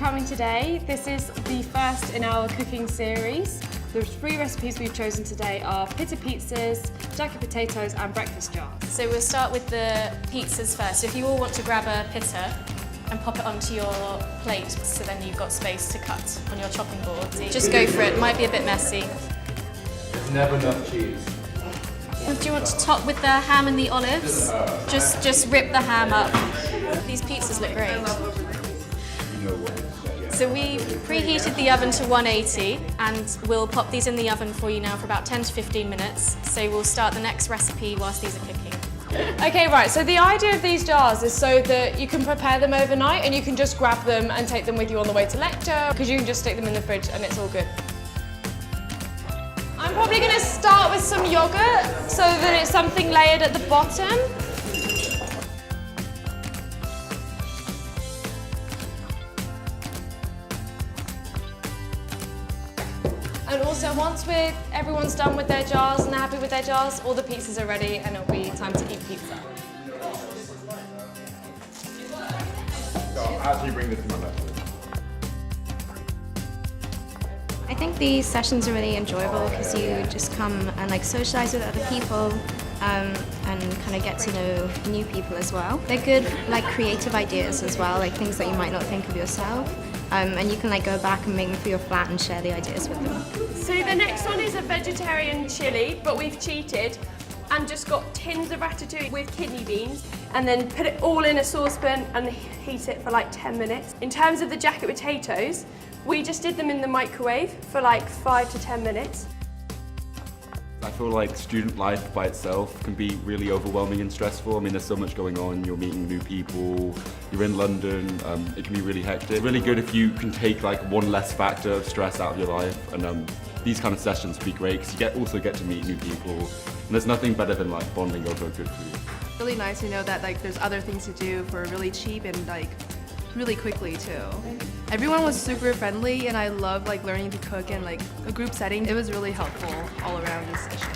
coming today. This is the first in our cooking series. The 3 recipes we've chosen today are Pitta Pizzas, jacket potatoes and breakfast jars. So we'll start with the pizzas first. So if you all want to grab a pita and pop it onto your plate, so then you've got space to cut on your chopping board. Just go for it, might be a bit messy. There's never enough cheese. Do you want to top with the ham and the olives? Just rip the ham up. These pizzas look great. So we preheated the oven to 180 and we'll pop these in the oven for you now for about 10 to 15 minutes. So we'll start the next recipe whilst these are cooking. Okay, right, so the idea of these jars is so that you can prepare them overnight and you can just grab them and take them with you on the way to lecture, because you can just stick them in the fridge and it's all good. I'm probably going to start with some yogurt so that it's something layered at the bottom. And also, once everyone's done with their jars and they're happy with their jars, all the pizzas are ready and it'll be time to eat pizza. I'll actually bring this to my left. I think these sessions are really enjoyable because you just come and like socialise with other people and kind of get to know new people as well. They're good like creative ideas as well, like things that you might not think of yourself. And you can like go back and make them for your flat and share the ideas with them. So the next one is a vegetarian chili, but we've cheated and just got tins of ratatouille with kidney beans and then put it all in a saucepan and heat it for like 10 minutes. In terms of the jacket potatoes, we just did them in the microwave for like 5 to 10 minutes. I feel like student life by itself can be really overwhelming and stressful. I mean, there's so much going on, you're meeting new people, you're in London, it can be really hectic. It's really good if you can take like one less factor of stress out of your life, and these kind of sessions would be great because you also get to meet new people, and there's nothing better than like bonding over good food. Really nice to know that like there's other things to do for really cheap and like really quickly too. Everyone was super friendly and I love like learning to cook in like a group setting. It was really helpful all around this session.